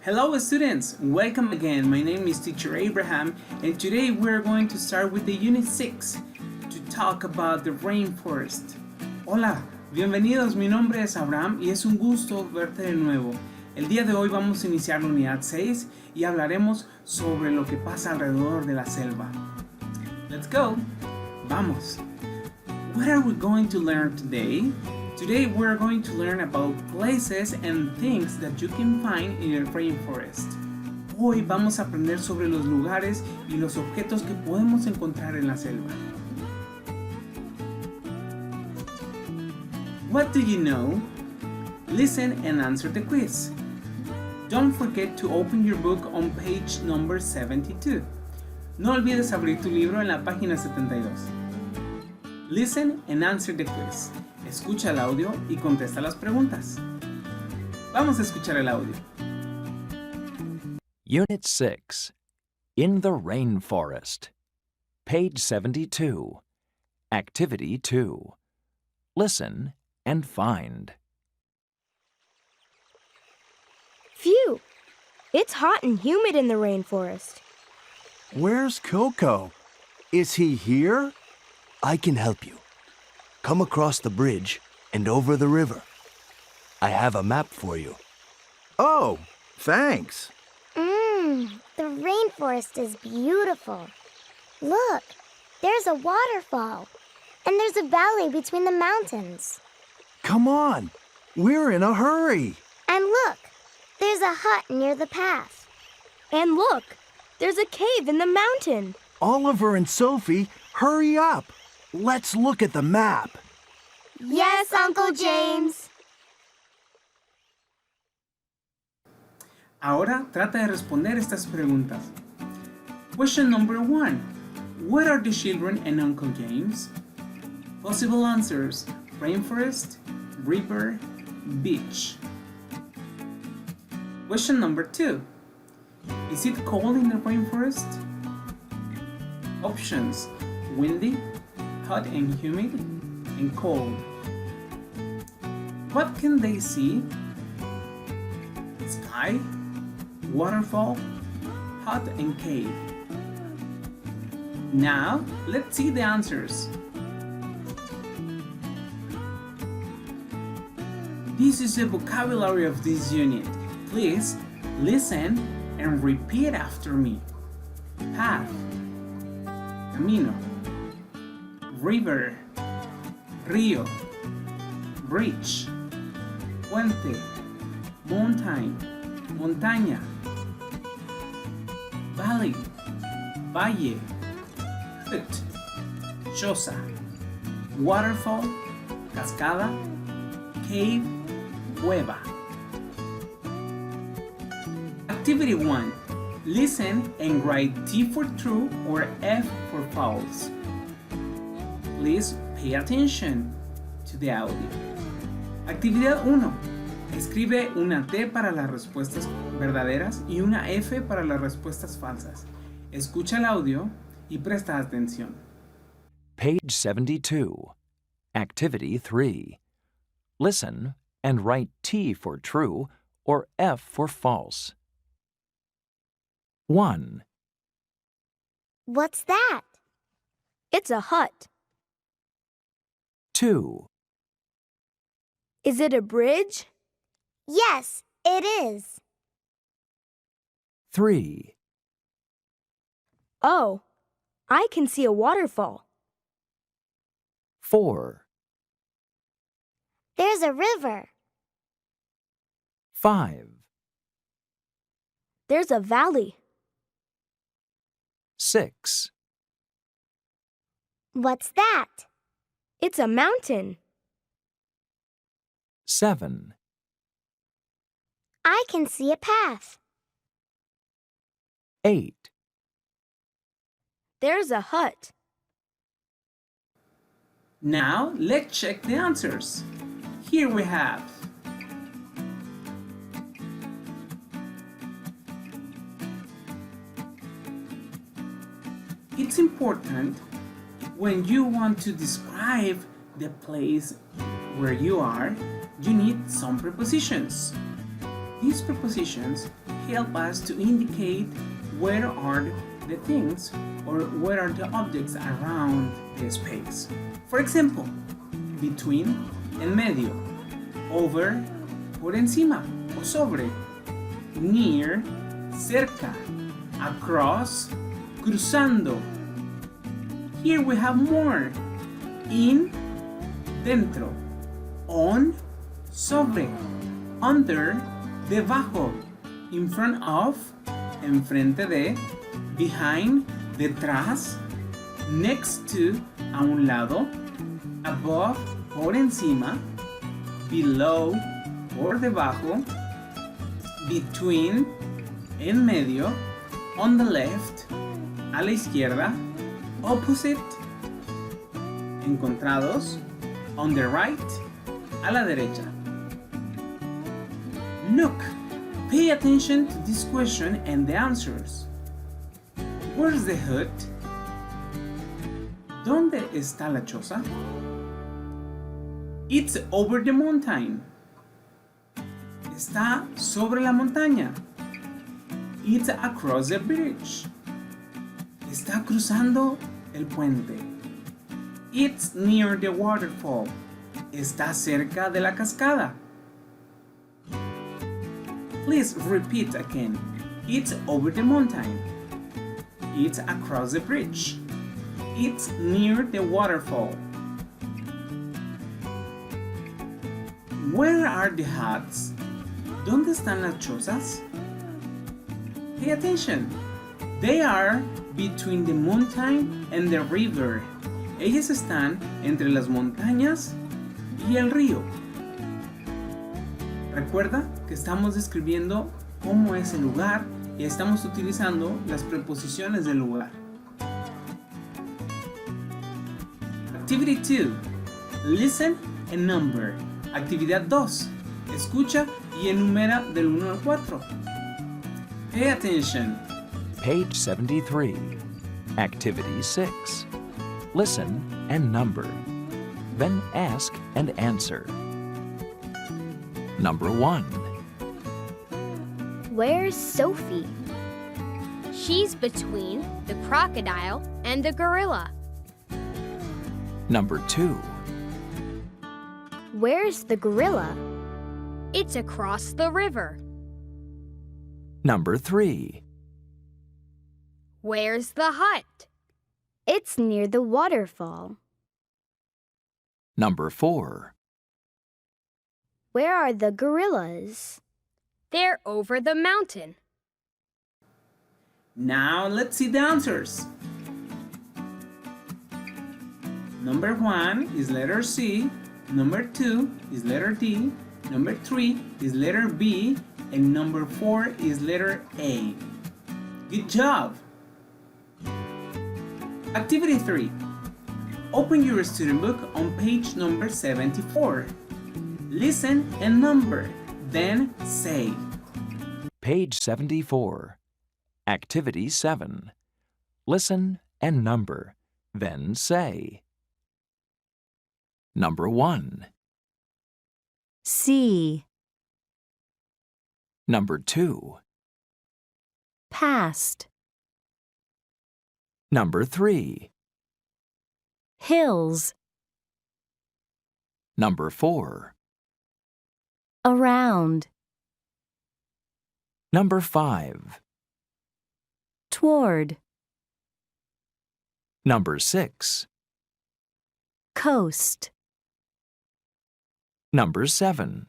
Hello students, welcome again. My name is Teacher Abraham and today we're going to start with the Unit 6 to talk about the rainforest. Hola, bienvenidos, mi nombre es Abraham y es un gusto verte de nuevo. El día de hoy vamos a iniciar la unidad 6 y hablaremos sobre lo que pasa alrededor de la selva. Let's go! Vamos! What are we going to learn today? Today we're going to learn about places and things that you can find in the rainforest. Hoy vamos a aprender sobre los lugares y los objetos que podemos encontrar en la selva. What do you know? Listen and answer the quiz. Don't forget to open your book on page number 72. No olvides abrir tu libro en la página 72. Listen and answer the quiz. Escucha el audio y contesta las preguntas. Vamos a escuchar el audio. Unit 6. In the Rainforest. Page 72. Activity 2. Listen and find. Phew! It's hot and humid in the rainforest. Where's Coco? Is he here? I can help you. Come across the bridge and over the river. I have a map for you. Oh, thanks. The rainforest is beautiful. Look, there's a waterfall, and there's a valley between the mountains. Come on, we're in a hurry. And look, there's a hut near the path. And look, there's a cave in the mountain. Oliver and Sophie, hurry up. Let's look at the map. Yes, Uncle James. Ahora trata de responder estas preguntas. Question number 1. Where are the children and Uncle James? Possible answers: rainforest, river, beach. Question number 2. Is it cold in the rainforest? Options: windy, hot and humid, and cold. What can they see? Sky, waterfall, hut and cave. Now, let's see the answers. This is the vocabulary of this unit. Please listen and repeat after me. Path, camino, river, río, bridge, puente, mountain, montaña, valley, valle, hut, choza, waterfall, cascada, cave, cueva. Activity 1. Listen and write T for true or F for false. Please pay attention to the audio. Actividad 1. Escribe una T para las respuestas verdaderas y una F para las respuestas falsas. Escucha el audio y presta atención. Page 72. Activity 3. Listen and write T for true or F for false. 1. What's that? It's a hut. 2. Is it a bridge? Yes, it is. 3. Oh, I can see a waterfall. 4. There's a river. 5. There's a valley. 6. What's that? It's a mountain. 7. I can see a path. 8. There's a hut. Now, let's check the answers. Here we have It's important when you want to describe the place where you are, you need some prepositions. These prepositions help us to indicate where are the things or where are the objects around the space. For example, between, en medio, over, por encima o sobre, near, cerca, across, cruzando. Here we have more. In, dentro, on, sobre, under, debajo, in front of, enfrente de, behind, detrás, next to, a un lado, above, por encima, below, por debajo, between, en medio, on the left, a la izquierda, opposite, encontrados, on the right, a la derecha. Look, pay attention to this question and the answers. Where's the hut? ¿Dónde está la choza? It's over the mountain. Está sobre la montaña. It's across the bridge. Está cruzando el puente. It's near the waterfall. Está cerca de la cascada. Please repeat again. It's over the mountain. It's across the bridge. It's near the waterfall. Where are the huts? ¿Dónde están las chozas? Pay attention. They are between the mountain and the river. Ellas están entre las montañas y el río. Recuerda que estamos describiendo cómo es el lugar y estamos utilizando las preposiciones del lugar. Activity 2. Listen and number. Actividad 2. Escucha y enumera del 1 al 4. Pay attention. Page 73. Activity 6. Listen and number. Then ask and answer. Number 1. Where's Sophie? She's between the crocodile and the gorilla. Number 2. Where's the gorilla? It's across the river. Number 3. Where's the hut? It's near the waterfall. Number 4. Where are the gorillas? They're over the mountain. Now let's see the answers. Number 1 is letter C. Number 2 is letter D. Number 3 is letter B. And number 4 is letter A. Good job! Activity 3. Open your student book on page number 74. Listen and number, then say. Page 74. Activity 7. Listen and number, then say. Number 1. See, Number 2. past, Number 3. hills, Number 4. around, Number 5. toward, Number 6. coast, Number 7.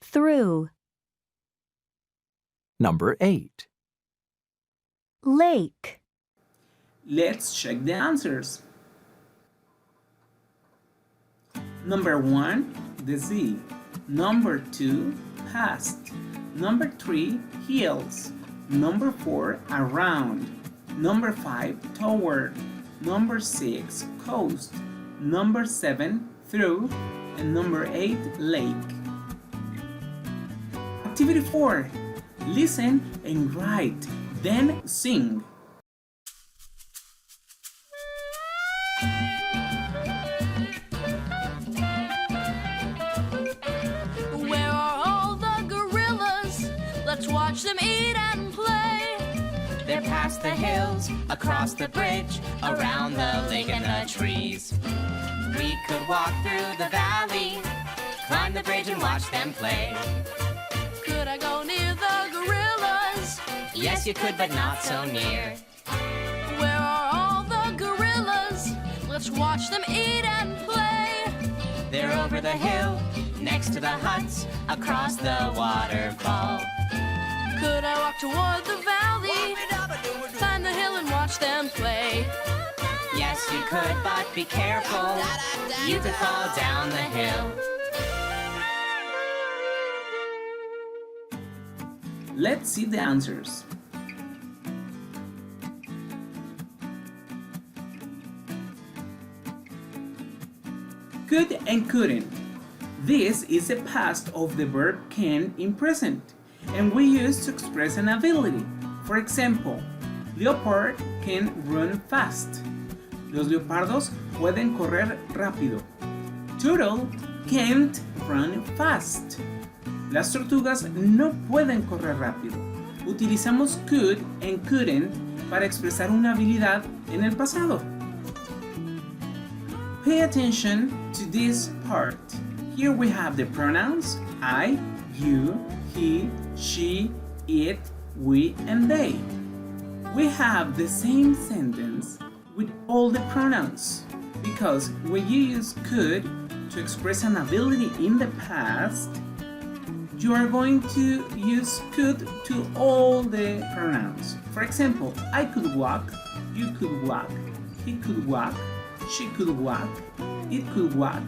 through, Number 8. lake, Let's check the answers. Number 1, the sea. Number 2, past. Number 3, hills. Number 4, around. Number 5, toward. Number 6, coast. Number 7, through. And number 8, lake. Activity 4. Listen and write, then sing. Where are all the gorillas? Let's watch them eat and play. They're past the hills, across the bridge, around the lake and the trees. We could walk through the valley, climb the bridge and watch them play. Could I go near the gorillas? Yes, you could, but not so near. Where are all the gorillas? Let's watch them eat and play. They're over the hill, next to the huts, across the waterfall. Could I walk toward the valley, climb the hill and watch them play? Yes, you could, but be careful. You could fall down the hill. Let's see the answers. Could and couldn't. This is the past of the verb can in present, and we use to express an ability. For example, leopard can run fast. Los leopardos pueden correr rápido. Turtle can't run fast. Las tortugas no pueden correr rápido. Utilizamos could and couldn't para expresar una habilidad en el pasado. Pay attention to this part. Here we have the pronouns I, you, he, she, it, we, and they. We have the same sentence with all the pronouns because when you use could to express an ability in the past, you are going to use could to all the pronouns. For example, I could walk, you could walk, he could walk, she could walk, it could walk,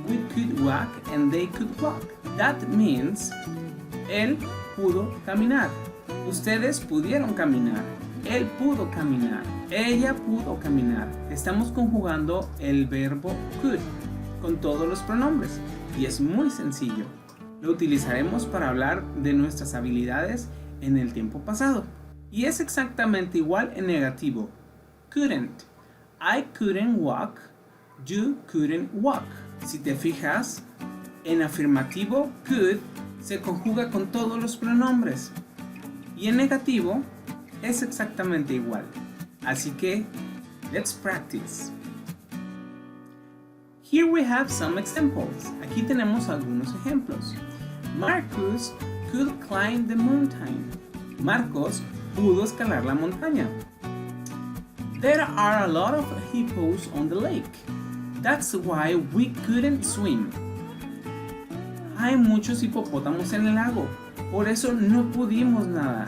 we could walk, and they could walk. That means, él pudo caminar. Ustedes pudieron caminar. Él pudo caminar. Ella pudo caminar. Estamos conjugando el verbo could con todos los pronombres y es muy sencillo. Lo utilizaremos para hablar de nuestras habilidades en el tiempo pasado. Y es exactamente igual en negativo. Couldn't. I couldn't walk. You couldn't walk. Si te fijas, en afirmativo, could se conjuga con todos los pronombres. Y en negativo, es exactamente igual. Así que, let's practice. Here we have some examples. Aquí tenemos algunos ejemplos. Marcus could climb the mountain. Marcos pudo escalar la montaña. There are a lot of hippos on the lake. That's why we couldn't swim. Hay muchos hipopótamos en el lago. Por eso no pudimos nadar.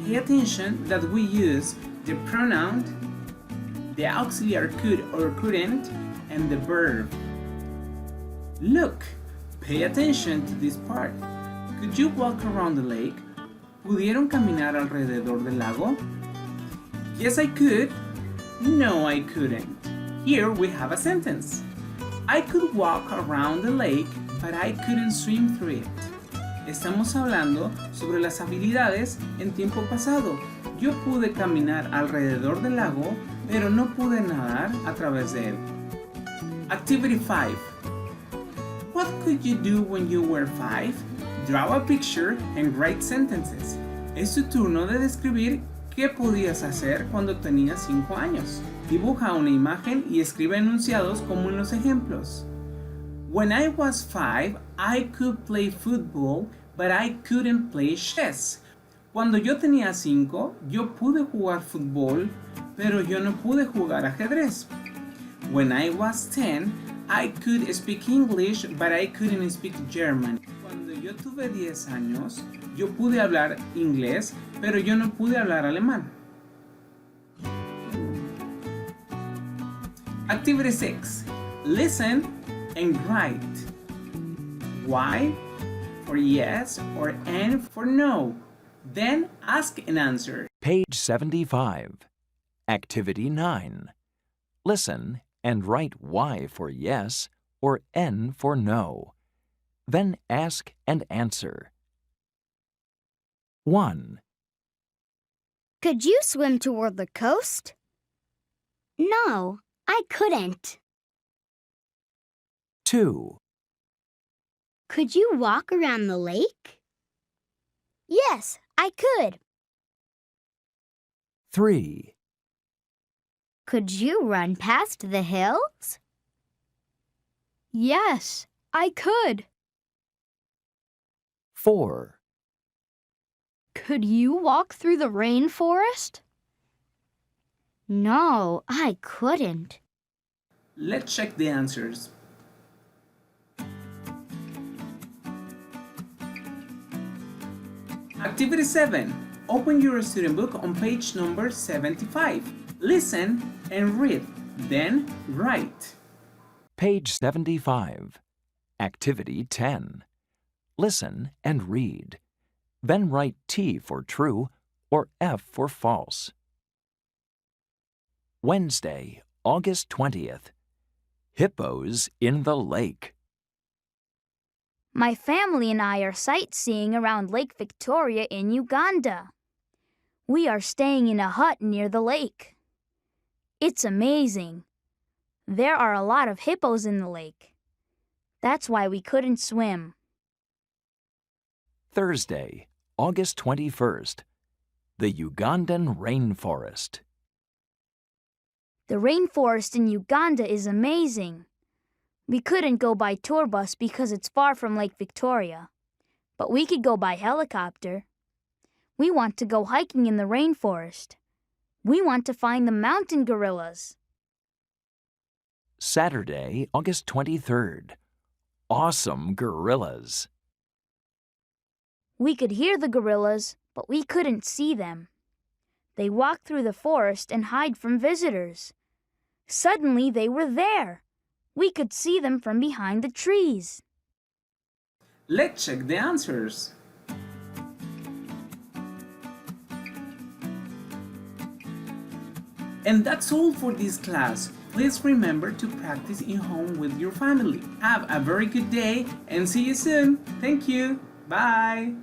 Pay attention that we use the pronoun, the auxiliary could or couldn't, and the verb. Look, pay attention to this part. Could you walk around the lake? ¿Pudieron caminar alrededor del lago? Yes, I could. No, I couldn't. Here we have a sentence. I could walk around the lake, but I couldn't swim through it. Estamos hablando sobre las habilidades en tiempo pasado. Yo pude caminar alrededor del lago, pero no pude nadar a través de él. Activity 5. What could you do when you were 5? Draw a picture and write sentences. Es tu turno de describir qué podías hacer cuando tenías 5 años. Dibuja una imagen y escribe enunciados como en los ejemplos. When I was 5, I could play football, but I couldn't play chess. Cuando yo tenía 5, yo pude jugar fútbol, pero yo no pude jugar ajedrez. When I was 10, I could speak English, but I couldn't speak German. Cuando yo tuve 10 años, yo pude hablar inglés, pero yo no pude hablar alemán. Activity 6. Listen and write. Why for yes or N for no. Then ask and answer. Page 75. Activity 9. Listen and write Y for yes or N for no. Then ask and answer. 1, Could you swim toward the coast? No, I couldn't. 2, Could you walk around the lake? Yes, I could. 3, Could you run past the hills? Yes, I could. 4, Could you walk through the rainforest? No, I couldn't. Let's check the answers. Activity 7. Open your student book on page number 75. Listen and read, then write. Page 75. Activity 10. Listen and read. Then write T for true or F for false. Wednesday, August 20th. Hippos in the lake. My family and I are sightseeing around Lake Victoria in Uganda. We are staying in a hut near the lake. It's amazing. There are a lot of hippos in the lake. That's why we couldn't swim. Thursday, August 21st. The Ugandan Rainforest. The rainforest in Uganda is amazing. We couldn't go by tour bus because it's far from Lake Victoria, but we could go by helicopter. We want to go hiking in the rainforest. We want to find the mountain gorillas. Saturday, August 23rd. Awesome gorillas. We could hear the gorillas, but we couldn't see them. They walk through the forest and hide from visitors. Suddenly they were there. We could see them from behind the trees. Let's check the answers. And that's all for this class. Please remember to practice in home with your family. Have a very good day and see you soon. Thank you. Bye.